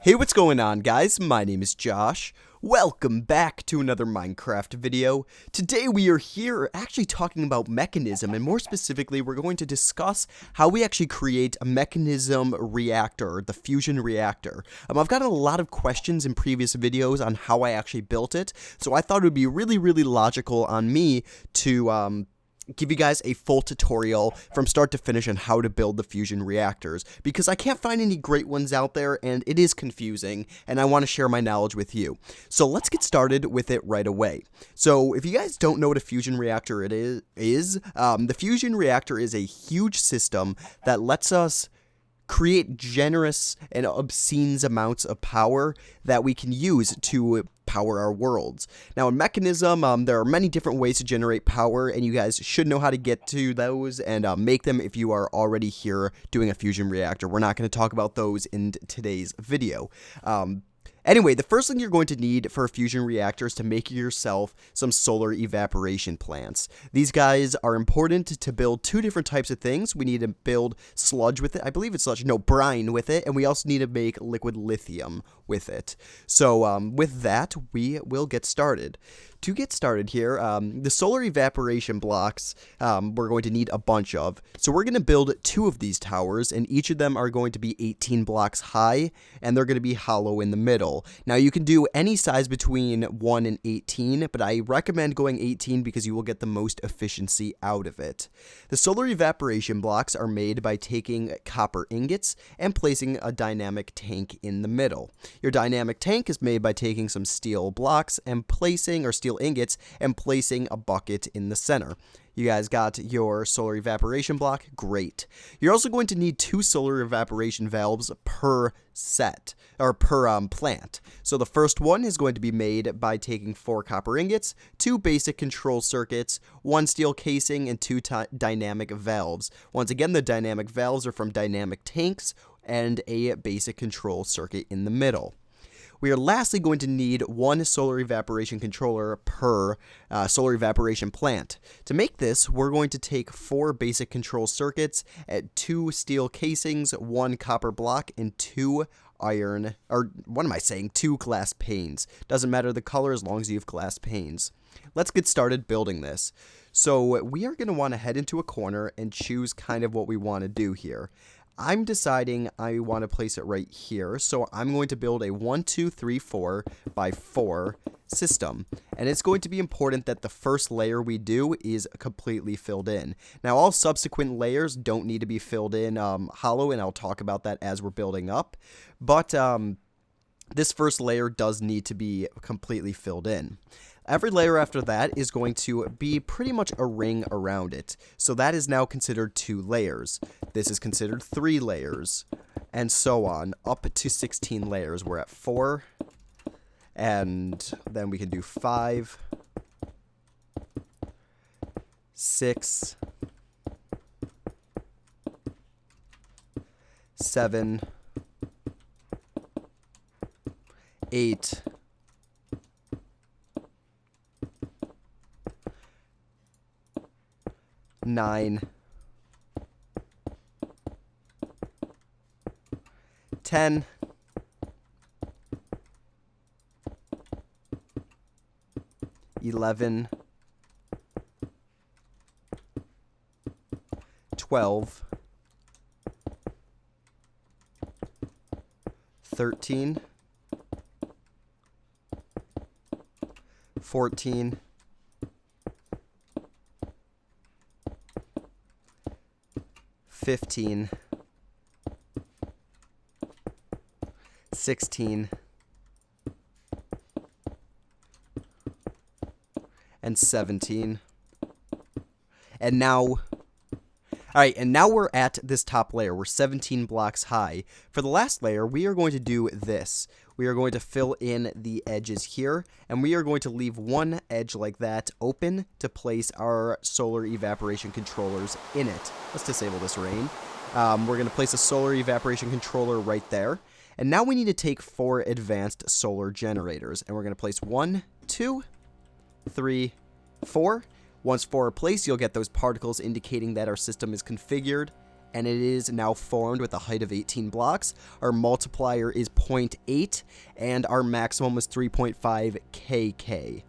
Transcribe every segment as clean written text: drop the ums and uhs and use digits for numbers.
Hey, what's going on, guys? My name is Josh. Welcome back to another Minecraft video. Today we are here actually talking about Mekanism, and more specifically we're going to discuss how we actually create a Mekanism reactor, the fusion reactor. I've gotten a lot of questions in previous videos on how I actually built it, so I thought it would be really logical on me to give you guys a full tutorial from start to finish on how to build the fusion reactors, because I can't find any great ones out there and it is confusing, and I want to share my knowledge with you. So let's get started with it right away. So if you guys don't know what a fusion reactor is, the fusion reactor is a huge system that lets us create generous and obscene amounts of power that we can use to power our worlds. Now in Mekanism, there are many different ways to generate power, and you guys should know how to get to those and make them if you are already here doing a fusion reactor. We're not going to talk about those in today's video. Anyway, the first thing you're going to need for a fusion reactor is to make yourself some solar evaporation plants. These guys are important to build two different types of things. We need to build sludge with it. I believe it's sludge. No, brine with it. And we also need to make liquid lithium with it. So with that, we will get started. To get started here, the solar evaporation blocks we're going to need a bunch of. So we're going to build two of these towers, and each of them are going to be 18 blocks high, and they're going to be hollow in the middle. Now you can do any size between 1 and 18, but I recommend going 18 because you will get the most efficiency out of it. The solar evaporation blocks are made by taking copper ingots and placing a dynamic tank in the middle. Your dynamic tank is made by taking some steel blocks and placing, or steel ingots, and placing a bucket in the center. You guys got your solar evaporation block? Great. You're also going to need 2 solar evaporation valves per set, or per plant. So the first one is going to be made by taking 4 copper ingots, 2 basic control circuits, 1 steel casing, and 2 dynamic valves. Once again, the dynamic valves are from dynamic tanks and a basic control circuit in the middle. We are lastly going to need 1 solar evaporation controller per solar evaporation plant. To make this, we're going to take 4 basic control circuits, 2 steel casings, 1 copper block, and 2 iron, or what am I saying, 2 glass panes. Doesn't matter the color as long as you have glass panes. Let's get started building this. So we are going to want to head into a corner and choose kind of what we want to do here. I'm deciding I want to place it right here, so I'm going to build a 1, 2, 3, 4 by 4 system, and it's going to be important that the first layer we do is completely filled in. Now all subsequent layers don't need to be filled in hollow, and I'll talk about that as we're building up, but this first layer does need to be completely filled in. Every layer after that is going to be pretty much a ring around it. So that is now considered 2 layers. This is considered 3 layers, and so on, up to 16 layers. We're at 4, and then we can do 5, 6, 7, 8, 9, 10, 11, 12, 13, 14, 15, 16, and 17. And now, alright, and now we're at this top layer. We're 17 blocks high. For the last layer, we are going to do this. We are going to fill in the edges here, and we are going to leave 1 edge like that open to place our solar evaporation controllers in it. Let's disable this rain. We're going to place a solar evaporation controller right there. And now we need to take 4 advanced solar generators, and we're going to place 1, 2, 3, 4. Once 4 are placed, you'll get those particles indicating that our system is configured. and it is now formed with a height of 18 blocks. Our multiplier is 0.8, and our maximum is 3.5 kk.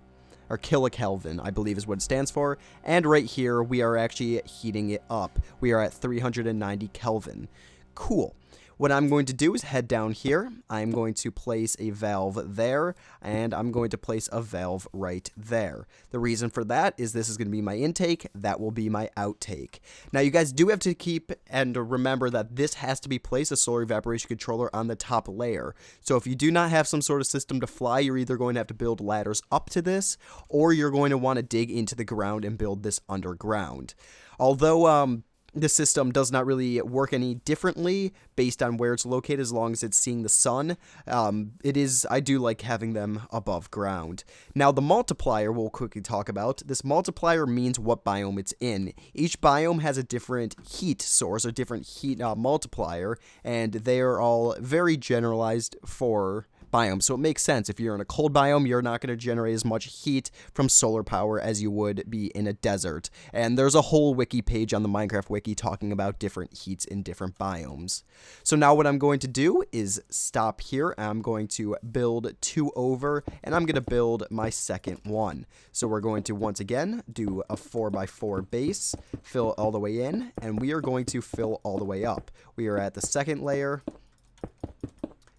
Or kilokelvin, I believe is what it stands for. And right here, we are actually heating it up. We are at 390 Kelvin. Cool. What I'm going to do is head down here. I'm going to place a valve there, and I'm going to place a valve right there. The reason for that is this is going to be my intake. That will be my outtake. Now, you guys do have to keep and remember that this has to be placed, a solar evaporation controller, on the top layer. So if you do not have some sort of system to fly, you're either going to have to build ladders up to this, or you're going to want to dig into the ground and build this underground. Although, the system does not really work any differently based on where it's located as long as it's seeing the sun. I do like having them above ground. Now, the multiplier we'll quickly talk about. This multiplier means what biome it's in. Each biome has a different heat source, a different heat multiplier, and they are all very generalized for biome. So it makes sense. If you're in a cold biome, you're not going to generate as much heat from solar power as you would be in a desert. And there's a whole wiki page on the Minecraft wiki talking about different heats in different biomes. So now what I'm going to do is stop here. I'm going to build 2 over, and I'm going to build my second one. So we're going to once again do a 4x4 base, fill all the way in, and we are going to fill all the way up. We are at the second layer,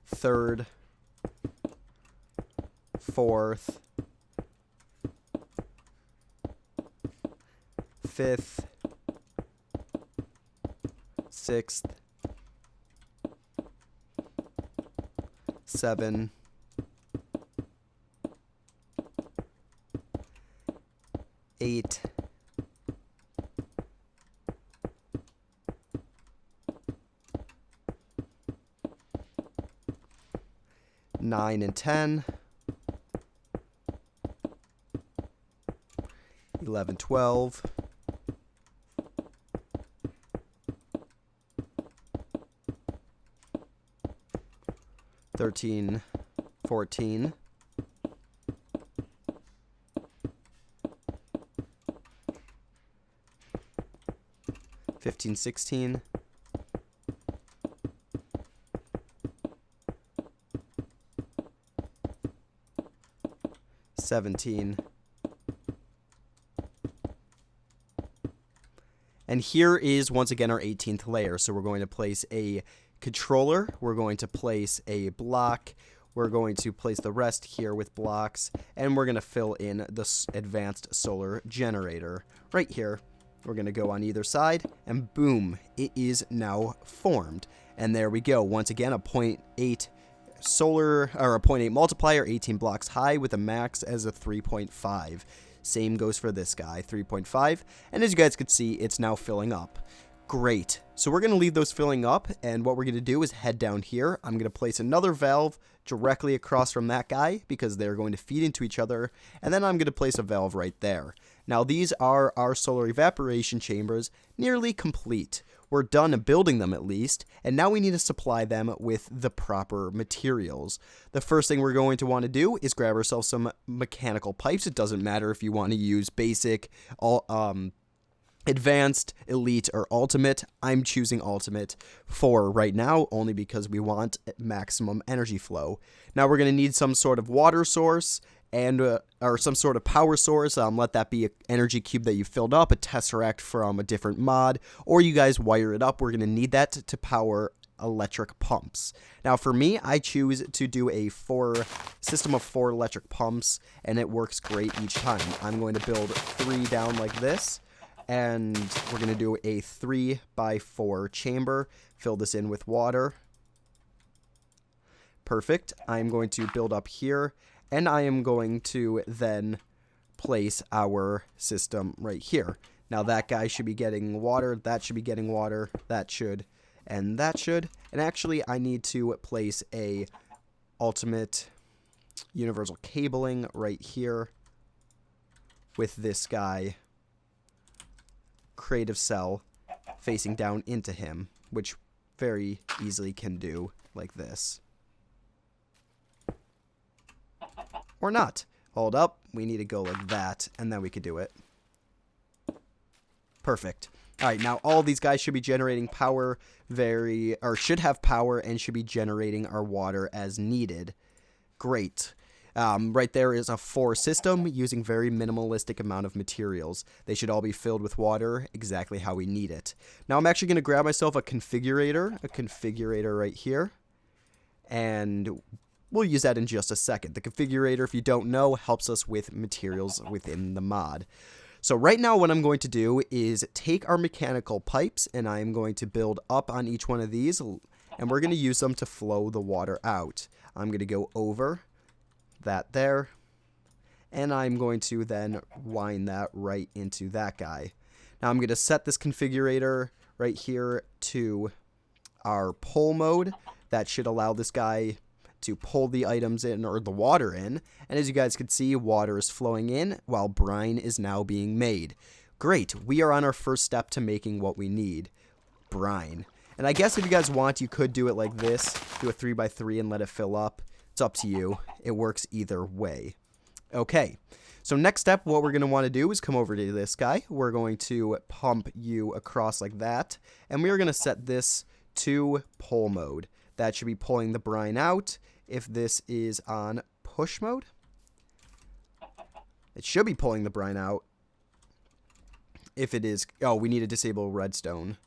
third, fourth, fifth, sixth, 7, 8, 9 and 10, 11, 12, 13, 14, 15, 16, 17, and here is once again our 18th layer. So we're going to place a controller, we're going to place a block, we're going to place the rest here with blocks, and we're going to fill in the advanced solar generator right here. We're going to go on either side, and boom, it is now formed. And there we go. Once again, a 0.8 solar, or a 0.8 multiplier, 18 blocks high with a max as a 3.5. Same goes for this guy, 3.5. And as you guys can see, it's now filling up. Great. So we're going to leave those filling up, and what we're going to do is head down here. I'm going to place another valve directly across from that guy because they're going to feed into each other, and then I'm going to place a valve right there. Now these are our solar evaporation chambers, nearly complete. We're done building them at least, and now we need to supply them with the proper materials. The first thing we're going to want to do is grab ourselves some mechanical pipes. It doesn't matter if you want to use basic, advanced, elite, or ultimate. I'm choosing ultimate for right now only because we want maximum energy flow. Now we're going to need some sort of water source and or some sort of power source. Let that be an energy cube that you filled up, a tesseract from a different mod, or you guys wire it up. We're going to need that to power electric pumps. Now for me, I choose to do a system of 4 electric pumps, and it works great each time. I'm going to build 3 down like this, and we're going to do a 3x4 chamber, fill this in with water. Perfect. I'm going to build up here, and I am going to then place our system right here. Now that guy should be getting water, that should be getting water, that should, and that should. And actually I need to place a ultimate universal cabling right here with this guy, creative cell, facing down into him, which very easily can do like this. Or not. Hold up. We need to go like that, and then we could do it. Perfect. All right, now all these guys should be generating power should have power and should be generating our water as needed. Great. Right there is a 4 system using very minimalistic amount of materials. They should all be filled with water exactly how we need it. Now I'm actually going to grab myself a configurator right here, and we'll use that in just a second. The configurator, if you don't know, helps us with materials within the mod. So right now what I'm going to do is take our mechanical pipes, and I'm going to build up on each one of these, and we're going to use them to flow the water out. I'm going to go over that there, and I'm going to then wind that right into that guy. Now I'm going to set this configurator right here to our pull mode. That should allow this guy to pull the items in, or the water in, and as you guys can see, water is flowing in while brine is now being made. Great, we are on our first step to making what we need, brine. And I guess if you guys want, you could do it like this, do a 3x3 and let it fill up. It's up to you. It works either way. Okay, so next step, what we're going to want to do is come over to this guy. We're going to pump you across like that, and we're going to set this to pull mode. That should be pulling the brine out. If this is on push mode, it should be pulling the brine out. If it is, oh, we need to disable redstone,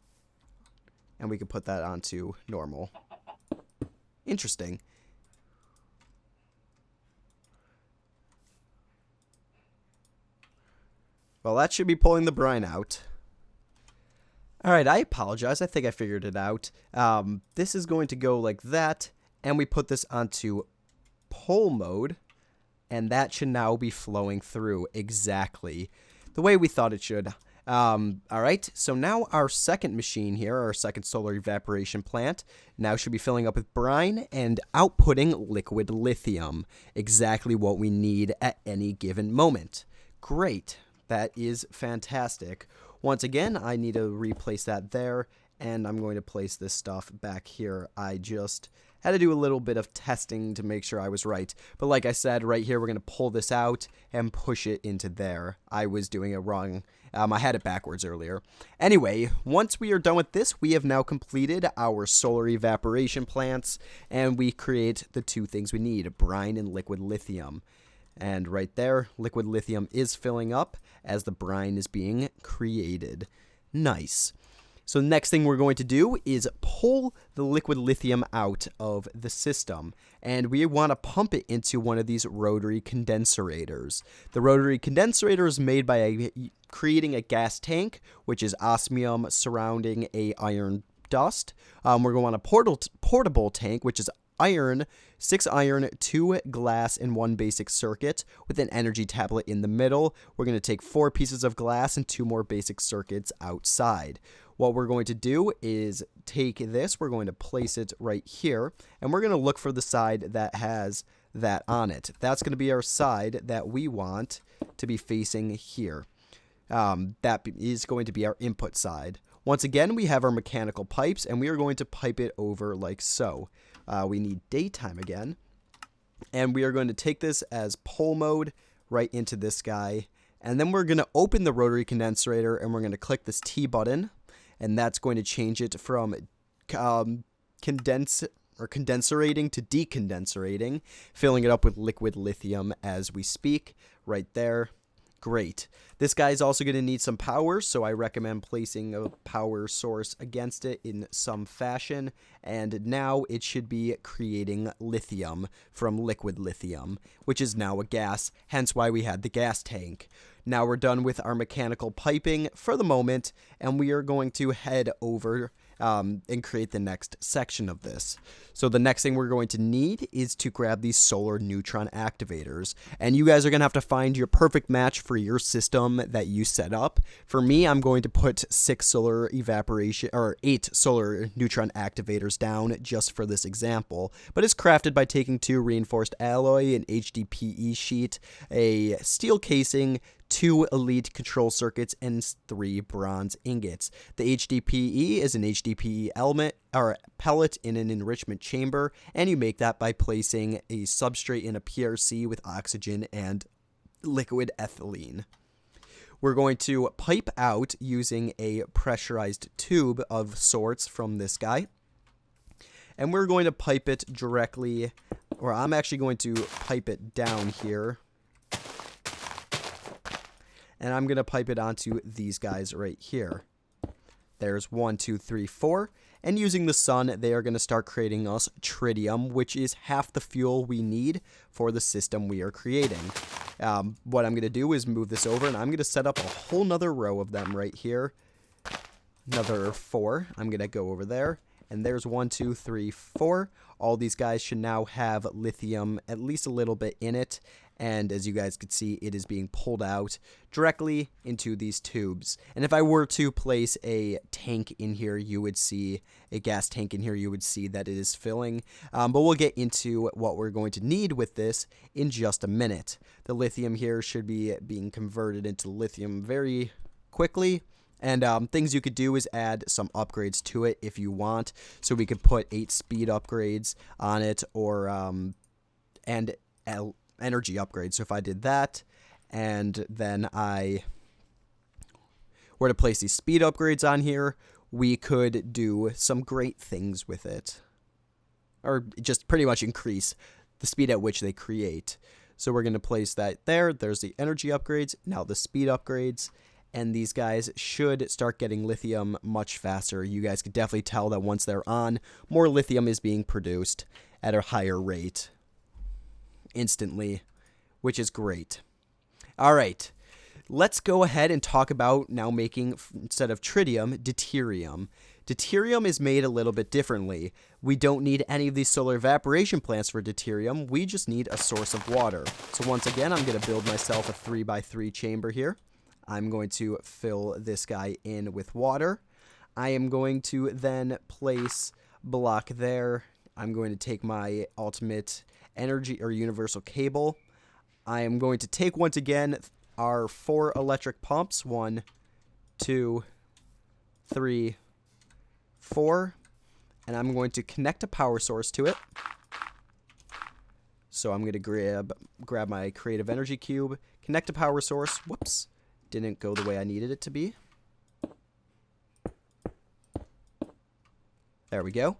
and we can put that onto normal. Interesting. Well, that should be pulling the brine out. Alright, I apologize. I think I figured it out. This is going to go like that, and we put this onto pull mode, and that should now be flowing through exactly the way we thought it should. Alright, so now our second machine here, our second solar evaporation plant, now should be filling up with brine and outputting liquid lithium. Exactly what we need at any given moment. Great. That is fantastic. Once again, I need to replace that there, and I'm going to place this stuff back here. I just had to do a little bit of testing to make sure I was right. But like I said, right here, we're going to pull this out and push it into there. I was doing it wrong. I had it backwards earlier. Anyway, once we are done with this, we have now completed our solar evaporation plants, and we create the two things we need, brine and liquid lithium. And right there, liquid lithium is filling up as the brine is being created. Nice. So the next thing we're going to do is pull the liquid lithium out of the system. And we want to pump it into one of these rotary condensators. The rotary condensator is made by creating a gas tank, which is osmium surrounding a iron dust. We're going to want a portable tank, which is iron, 6 iron, 2 glass, and 1 basic circuit with an energy tablet in the middle. We're going to take 4 pieces of glass and 2 more basic circuits outside. What we're going to do is take this, we're going to place it right here, and we're going to look for the side that has that on it. That's going to be our side that we want to be facing here. That is going to be our input side. Once again, we have our mechanical pipes, and we are going to pipe it over like so. We need daytime again, and we are going to take this as pull mode right into this guy, and then we're going to open the rotary condensator, and we're going to click this T button, and that's going to change it from condenserating to decondenserating, filling it up with liquid lithium as we speak right there. Great. This guy is also going to need some power, so I recommend placing a power source against it in some fashion. And now it should be creating lithium from liquid lithium, which is now a gas, hence why we had the gas tank. Now we're done with our mechanical piping for the moment, and we are going to head over and create the next section of this. So the next thing we're going to need is to grab these solar neutron activators, and you guys are going to have to find your perfect match for your system that you set up. For me, I'm going to put 8 solar neutron activators down just for this example, but it's crafted by taking 2 reinforced alloy, an HDPE sheet, a steel casing, 2 elite control circuits, and 3 bronze ingots. The HDPE is an HDPE element or pellet in an enrichment chamber, and you make that by placing a substrate in a PRC with oxygen and liquid ethylene. we're going to pipe out using a pressurized tube of sorts from this guy. And we're going to pipe it directly, or I'm actually going to pipe it down here. And I'm going to pipe it onto these guys right here. There's 1, 2, 3, 4. And using the sun, they are going to start creating us tritium, which is half the fuel we need for the system we are creating. What I'm going to do is move this over, and I'm going to set up a whole nother row of them right here. Another 4. I'm going to go over there. And there's 1, 2, 3, 4. All these guys should now have lithium, at least a little bit in it. And as you guys can see, it is being pulled out directly into these tubes. And if I were to place a tank in here, you would see a gas tank in here, you would see that it is filling. But we'll get into what we're going to need with this in just a minute. The lithium here should be being converted into lithium very quickly. And things you could do is add some upgrades to it if you want. So we could put 8 speed upgrades on it, or energy upgrades. So if I did that, and then I were to place these speed upgrades on here, we could do some great things with it. Or just pretty much increase the speed at which they create. So we're going to place that there. There's the energy upgrades. Now the speed upgrades. And these guys should start getting lithium much faster. You guys could definitely tell that once they're on, more lithium is being produced at a higher rate instantly, which is great. All right, let's go ahead and talk about now making, instead of tritium, deuterium. Deuterium is made a little bit differently. We don't need any of these solar evaporation plants for deuterium. We just need a source of water. So once again, I'm going to build myself a 3x3 chamber here. I'm going to fill this guy in with water. I am going to then place block there. I'm going to take my ultimate energy or universal cable. I am going to take, once again, our 4 electric pumps. 1, 2, 3, 4. And I'm going to connect a power source to it. So I'm going to grab my creative energy cube, connect a power source. Whoops. Didn't go the way I needed it to be. There we go.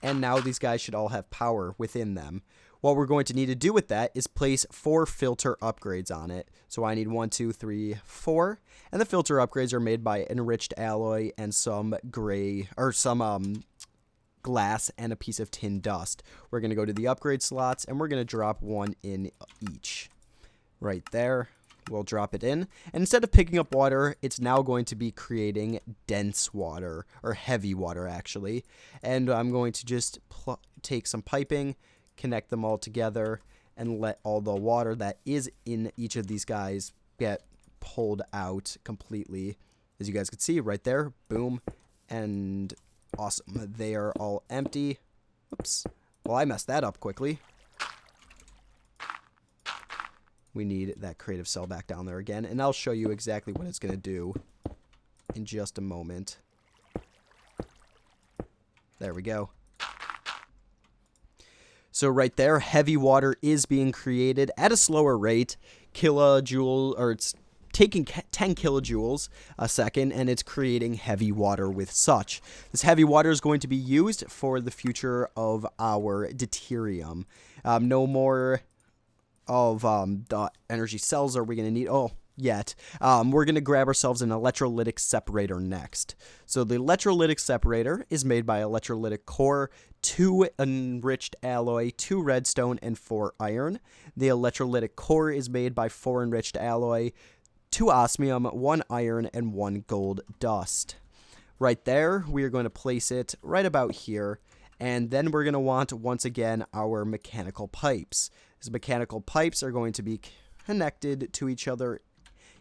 And now these guys should all have power within them. What we're going to need to do with that is place 4 filter upgrades on it. So I need 1, 2, 3, 4. And the filter upgrades are made by enriched alloy and some gray, or some glass and a piece of tin dust. We're going to go to the upgrade slots, and we're going to drop 1 in each. Right there. We'll drop it in, and instead of picking up water, it's now going to be creating dense water, or heavy water actually. And I'm going to just take some piping, connect them all together, and let all the water that is in each of these guys get pulled out completely. As you guys can see right there, boom, and awesome. They are all empty. Oops. Well, I messed that up quickly. We need that creative cell back down there again, and I'll show you exactly what it's going to do in just a moment. There we go. So right there, heavy water is being created at a slower rate, or it's taking 10 kilojoules a second, and it's creating heavy water with such. This heavy water is going to be used for the future of our deuterium. No more of the energy cells are we going to need yet. We're going to grab ourselves an electrolytic separator next. So the electrolytic separator is made by electrolytic core, 2 enriched alloy, 2 redstone, and 4 iron. The electrolytic core is made by 4 enriched alloy, 2 osmium, 1 iron, and 1 gold dust. Right there, we are going to place it right about here. And then we're going to want, once again, our mechanical pipes. These mechanical pipes are going to be connected to each other.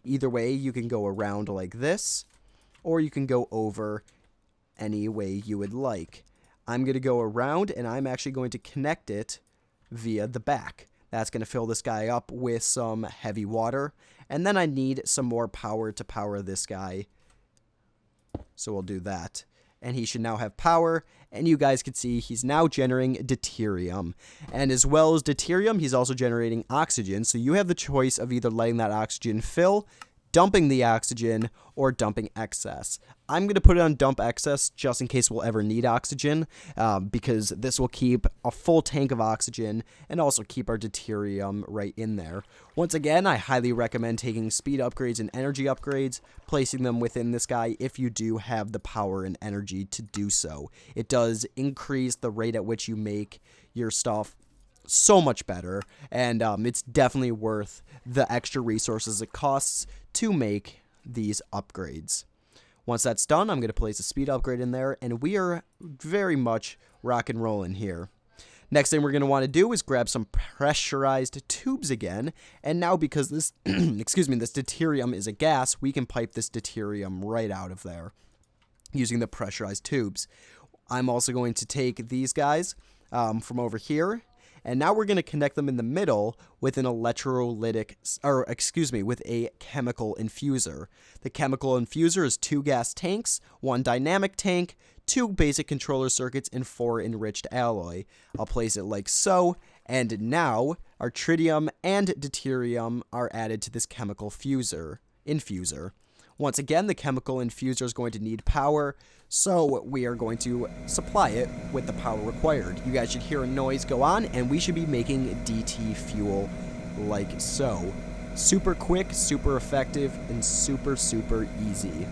Either way, you can go around like this, or you can go over any way you would like. I'm going to go around, and I'm actually going to connect it via the back. That's going to fill this guy up with some heavy water. And then I need some more power to power this guy. So we'll do that. And he should now have power, and you guys can see he's now generating deuterium. And as well as deuterium, he's also generating oxygen, so you have the choice of either letting that oxygen fill, dumping the oxygen, or dumping excess. I'm going to put it on dump excess just in case we'll ever need oxygen, because this will keep a full tank of oxygen and also keep our deuterium right in there. Once again, I highly recommend taking speed upgrades and energy upgrades, placing them within this guy if you do have the power and energy to do so. It does increase the rate at which you make your stuff so much better, and it's definitely worth the extra resources it costs to make these upgrades. Once that's done, I'm going to place a speed upgrade in there, and we are very much rock and rolling here. Next thing we're going to want to do is grab some pressurized tubes again, and now because this, excuse me, this deuterium is a gas, we can pipe this deuterium right out of there using the pressurized tubes. I'm also going to take these guys from over here, and now we're going to connect them in the middle with an electrolytic, or excuse me, with a chemical infuser. The chemical infuser is 2 gas tanks, 1 dynamic tank, 2 basic controller circuits, and 4 enriched alloy. I'll place it like so, and now our tritium and deuterium are added to this chemical infuser. Once again, the chemical infuser is going to need power, so we are going to supply it with the power required. You guys should hear a noise go on, and we should be making DT fuel like so. Super quick, super effective, and super easy.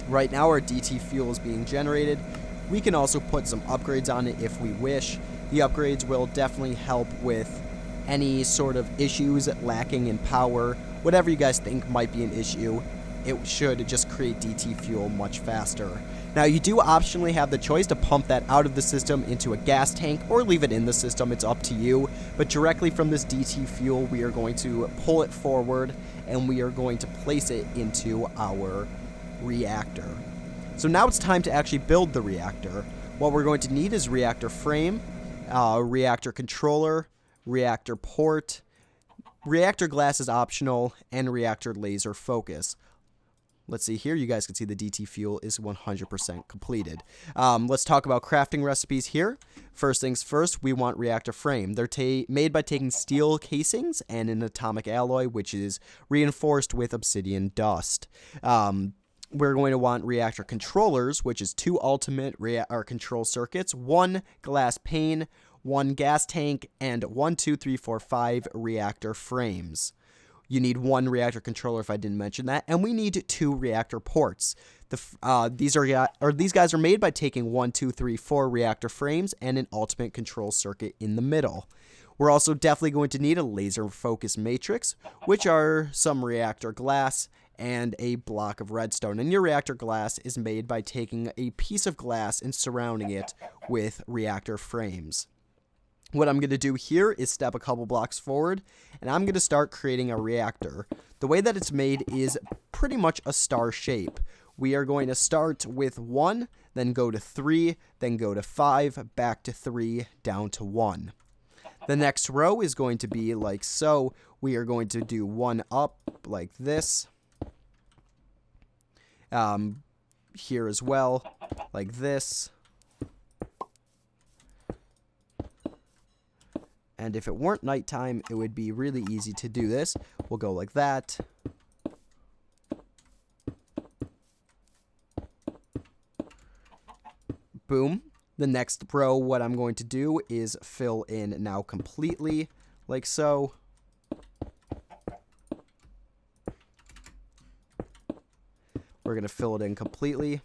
Right now, our DT fuel is being generated. We can also put some upgrades on it if we wish. The upgrades will definitely help with any sort of issues lacking in power. Whatever you guys think might be an issue, it should just create DT fuel much faster. Now, you do optionally have the choice to pump that out of the system into a gas tank or leave it in the system. It's up to you. But directly from this DT fuel, we are going to pull it forward and we are going to place it into our reactor. So now it's time to actually build the reactor. What we're going to need is reactor frame, reactor controller, reactor port, reactor glass is optional, and reactor laser focus. Let's see here. You guys can see the DT fuel is 100% completed. Let's talk about crafting recipes here. First things first, we want reactor frame. They're made by taking steel casings and an atomic alloy, which is reinforced with obsidian dust. We're going to want reactor controllers, which is 2 ultimate control circuits, 1 glass pane, 1 gas tank, and 1, 2, 3, 4, 5 reactor frames. You need 1 reactor controller if I didn't mention that, and we need 2 reactor ports. These guys are made by taking 1, 2, 3, 4 reactor frames and an ultimate control circuit in the middle. We're also definitely going to need a laser focus matrix, which are some reactor glass and a block of redstone. And your reactor glass is made by taking a piece of glass and surrounding it with reactor frames. What I'm going to do here is step a couple blocks forward, and I'm going to start creating a reactor. The way that it's made is pretty much a star shape. We are going to start with 1, then go to 3, then go to 5, back to 3, down to 1. The next row is going to be like so. We are going to do 1 up like this. Here as well, like this. And if it weren't nighttime, it would be really easy to do this. We'll go like that. Boom. The next row, what I'm going to do is fill in now completely, like so. We're going to fill it in completely.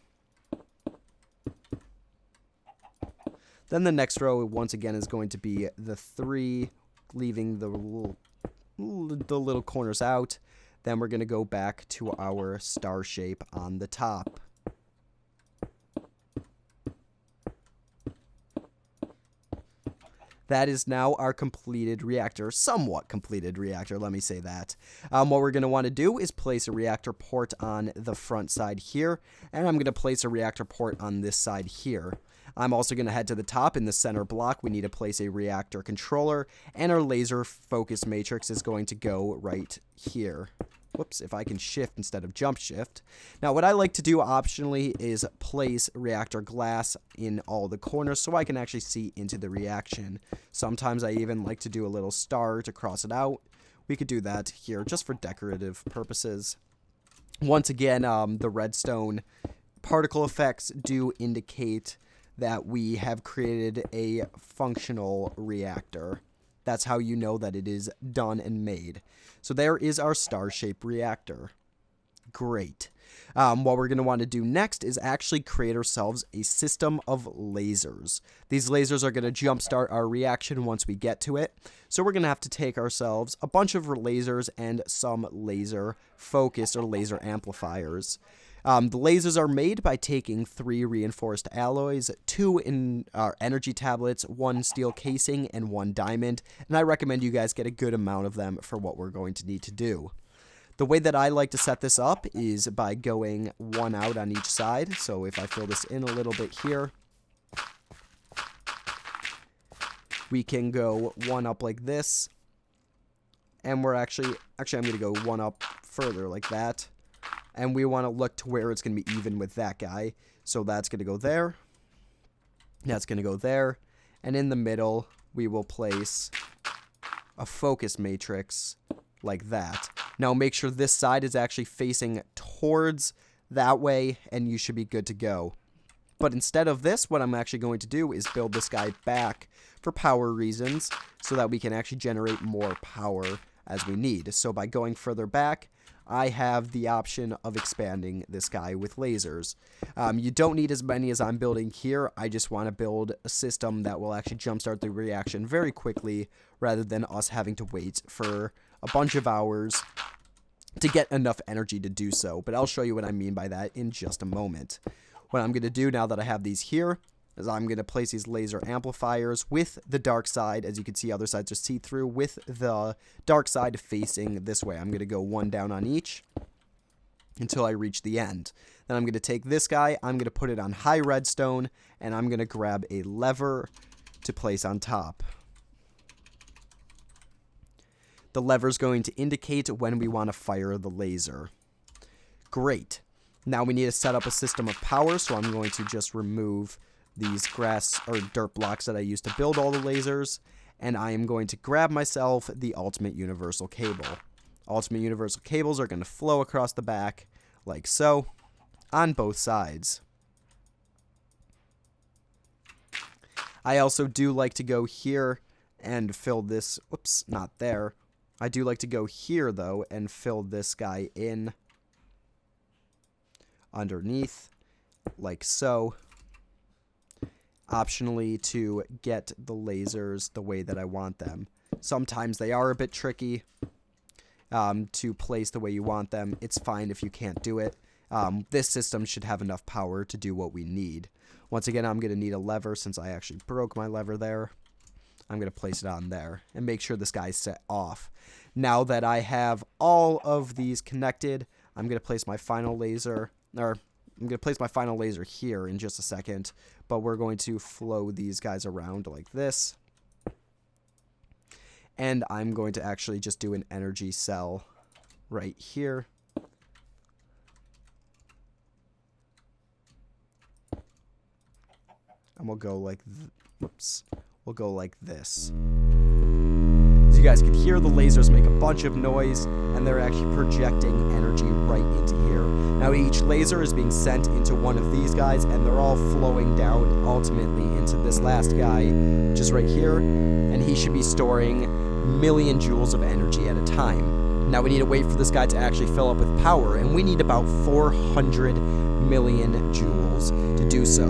Then the next row, once again, is going to be the 3, leaving the little corners out. Then we're going to go back to our star shape on the top. That is now our completed reactor, somewhat completed reactor, let me say that. What we're going to want to do is place a reactor port on the front side here, and I'm going to place a reactor port on this side here. I'm also going to head to the top in the center block. We need to place a reactor controller, and our laser focus matrix is going to go right here. Whoops, if I can shift instead of jump shift. Now, what I like to do optionally is place reactor glass in all the corners so I can actually see into the reaction. Sometimes I even like to do a little star to cross it out. We could do that here just for decorative purposes. Once again, the redstone particle effects do indicate that we have created a functional reactor. That's how you know that it is done and made. So there is our star-shaped reactor. Great. What we're going to want to do next is actually create ourselves a system of lasers. These lasers are going to jumpstart our reaction once we get to it. So we're going to have to take ourselves a bunch of lasers and some laser focus or laser amplifiers. The lasers are made by taking 3 reinforced alloys, 2 in energy tablets, 1 steel casing, and 1 diamond. And I recommend you guys get a good amount of them for what we're going to need to do. The way that I like to set this up is by going 1 out on each side. So if I fill this in a little bit here, we can go 1 up like this. And we're actually I'm going to go 1 up further like that. And we want to look to where it's going to be even with that guy. So that's going to go there. That's going to go there. And in the middle, we will place a focus matrix like that. Now make sure this side is actually facing towards that way, and you should be good to go. But instead of this, what I'm actually going to do is build this guy back for power reasons so that we can actually generate more power as we need. So by going further back, I have the option of expanding this guy with lasers. You don't need as many as I'm building here. I just want to build a system that will actually jumpstart the reaction very quickly rather than us having to wait for a bunch of hours to get enough energy to do so. But I'll show you what I mean by that in just a moment. What I'm going to do now that I have these here is I'm going to place these laser amplifiers with the dark side. As you can see, other sides are see-through with the dark side facing this way. I'm going to go 1 down on each until I reach the end. Then I'm going to take this guy, I'm going to put it on high redstone, and I'm going to grab a lever to place on top. The lever is going to indicate when we want to fire the laser. Great. Now we need to set up a system of power, so I'm going to just remove these grass or dirt blocks that I used to build all the lasers, and I am going to grab myself the ultimate universal cable. Ultimate universal cables are going to flow across the back like so on both sides. I also do like to go here and fill this, whoops, not there. I do like to go here though and fill this guy in underneath like so. Optionally to get the lasers the way that I want them. Sometimes they are a bit tricky to place the way you want them. It's fine if you can't do it. This system should have enough power to do what we need. Once again, I'm going to need a lever since I actually broke my lever there. I'm going to place it on there and make sure this guy's set off. Now that I have all of these connected, I'm going to place my final laser, or I'm going to place my final laser here in just a second, but we're going to flow these guys around like this. And I'm going to actually just do an energy cell right here. And we'll go like, we'll go like this. As you guys can hear, the lasers make a bunch of noise, and they're actually projecting energy right into here. Now each laser is being sent into one of these guys, and they're all flowing down ultimately into this last guy, just right here, and he should be storing million joules of energy at a time. Now we need to wait for this guy to actually fill up with power, and we need about 400 million joules to do so.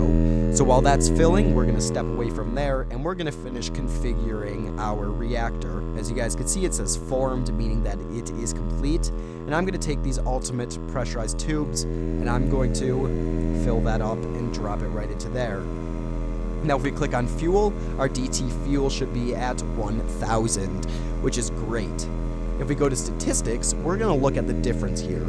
So while that's filling, we're going to step away from there, and we're going to finish configuring our reactor. As you guys can see, it says formed, meaning that it is complete. And I'm going to take these ultimate pressurized tubes, and I'm going to fill that up and drop it right into there. Now if we click on fuel, our DT fuel should be at 1000, which is great. If we go to statistics, we're going to look at the difference here.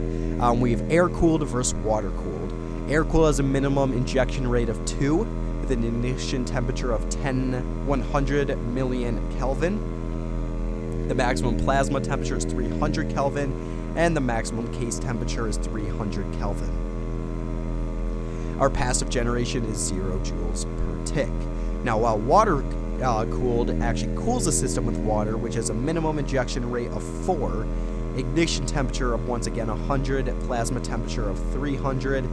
We have air-cooled versus water-cooled. Air-cooled has a minimum injection rate of 2, with an ignition temperature of 100 million Kelvin. The maximum plasma temperature is 300 Kelvin, and the maximum case temperature is 300 Kelvin. Our passive generation is 0 joules per tick. Now, while water-cooled actually cools the system with water, which has a minimum injection rate of 4, ignition temperature of, once again, 100, plasma temperature of 300,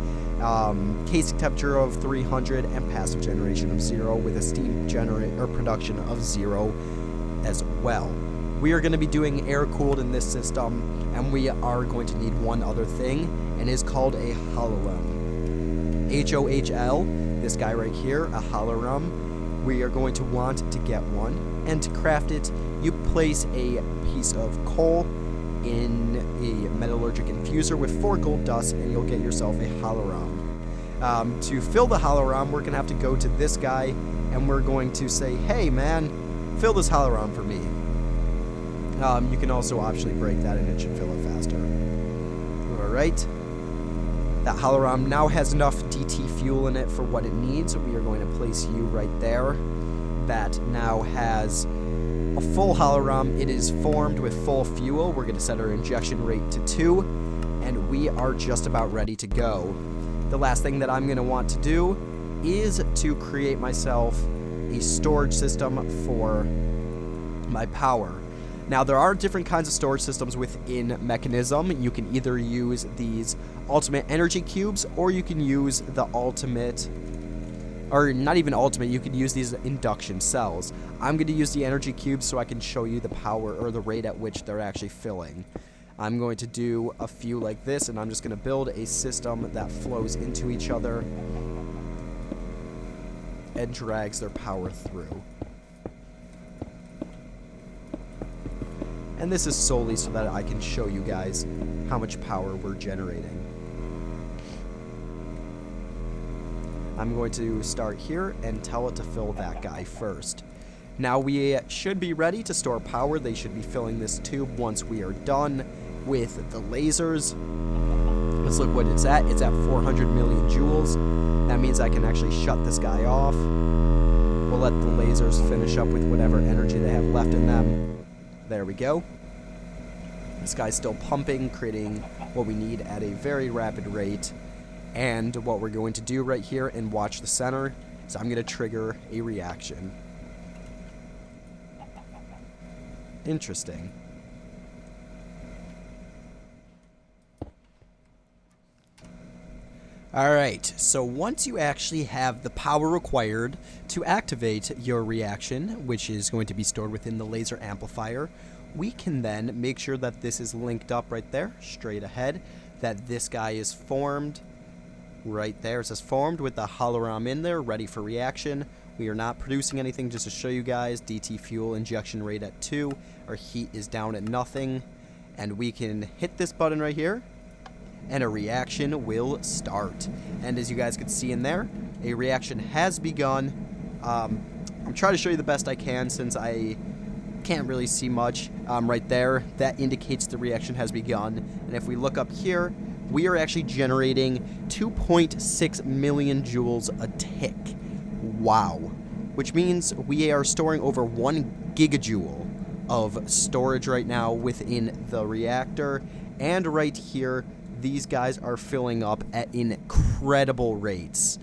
casing temperature of 300, and passive generation of 0 with a steam production of 0 as well. We are going to be doing air-cooled in this system, and we are going to need one other thing, and it is called a holorum. HOHL, this guy right here, a holorum. We are going to want to get one, and to craft it, you place a piece of coal in a metallurgic infuser with 4 gold dust, and you'll get yourself a holorum. To fill the holorum, we're going to have to go to this guy, and we're going to say, hey man, fill this holorum for me. You can also optionally break that and it should fill it faster. Alright. That holorum now has enough DT fuel in it for what it needs. We are going to place you right there. That now has a full holorum. It is formed with full fuel. We're going to set our injection rate to 2. And we are just about ready to go. The last thing that I'm going to want to do is to create myself a storage system for my power. Now, there are different kinds of storage systems within Mekanism. You can either use these ultimate energy cubes, or you can use the ultimate, or not even ultimate, you can use these induction cells. I'm going to use the energy cubes so I can show you the power or the rate at which they're actually filling. I'm going to do a few like this, and I'm just going to build a system that flows into each other and drags their power through. And this is solely so that I can show you guys how much power we're generating. I'm going to start here and tell it to fill that guy first. Now we should be ready to store power. They should be filling this tube once we are done with the lasers. Let's look what it's at. It's at 400 million joules. That means I can actually shut this guy off. We'll let the lasers finish up with whatever energy they have left in them. There we go. This guy's still pumping, creating what we need at a very rapid rate. And what we're going to do right here and watch the center is I'm going to trigger a reaction. Interesting. Alright, so once you actually have the power required to activate your reaction, which is going to be stored within the laser amplifier, we can then make sure that this is linked up right there, straight ahead, that this guy is formed right there. It says formed with the holorum in there, ready for reaction. We are not producing anything, just to show you guys. DT fuel injection rate at 2. Our heat is down at nothing. And we can hit this button right here, and a reaction will start. And as you guys can see in there, a reaction has begun. I'm trying to show you the best I can since I can't really see much. Right there, that indicates the reaction has begun. And if we look up here, we are actually generating 2.6 million joules a tick. Wow. Which means we are storing over 1 gigajoule of storage right now within the reactor. And right here, these guys are filling up at incredible rates.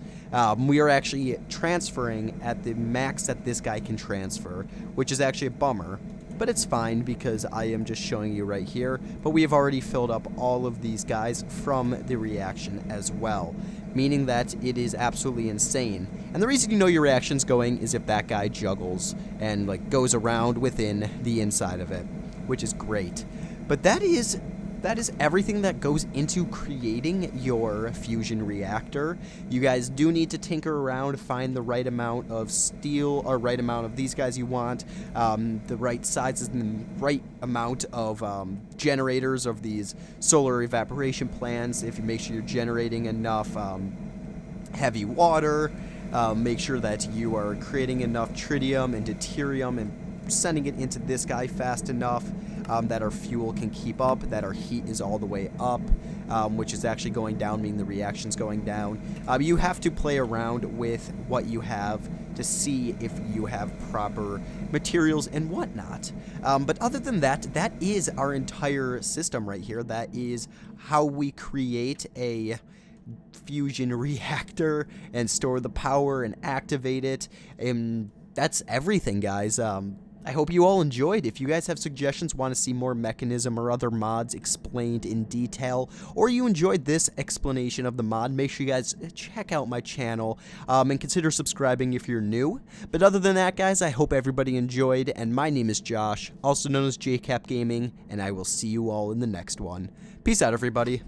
We are actually transferring at the max that this guy can transfer, which is actually a bummer. But it's fine because I am just showing you right here. But we have already filled up all of these guys from the reaction as well, meaning that it is absolutely insane. And the reason you know your reaction's going is if that guy juggles and like goes around within the inside of it, which is great. But that is everything that goes into creating your fusion reactor. You guys do need to tinker around, find the right amount of steel or right amount of these guys you want, the right sizes and the right amount of generators of these solar evaporation plants. If you make sure you're generating enough heavy water, make sure that you are creating enough tritium and deuterium and sending it into this guy fast enough that our fuel can keep up, that our heat is all the way up, which is actually going down, meaning the reaction's going down. You have to play around with what you have to see if you have proper materials and whatnot. But other than that, that is our entire system right here. That is how we create a fusion reactor and store the power and activate it. And that's everything, guys. I hope you all enjoyed. If you guys have suggestions, want to see more Mekanism or other mods explained in detail, or you enjoyed this explanation of the mod, make sure you guys check out my channel and consider subscribing if you're new. But other than that, guys, I hope everybody enjoyed, and my name is Josh, also known as JKapGaming, and I will see you all in the next one. Peace out, everybody.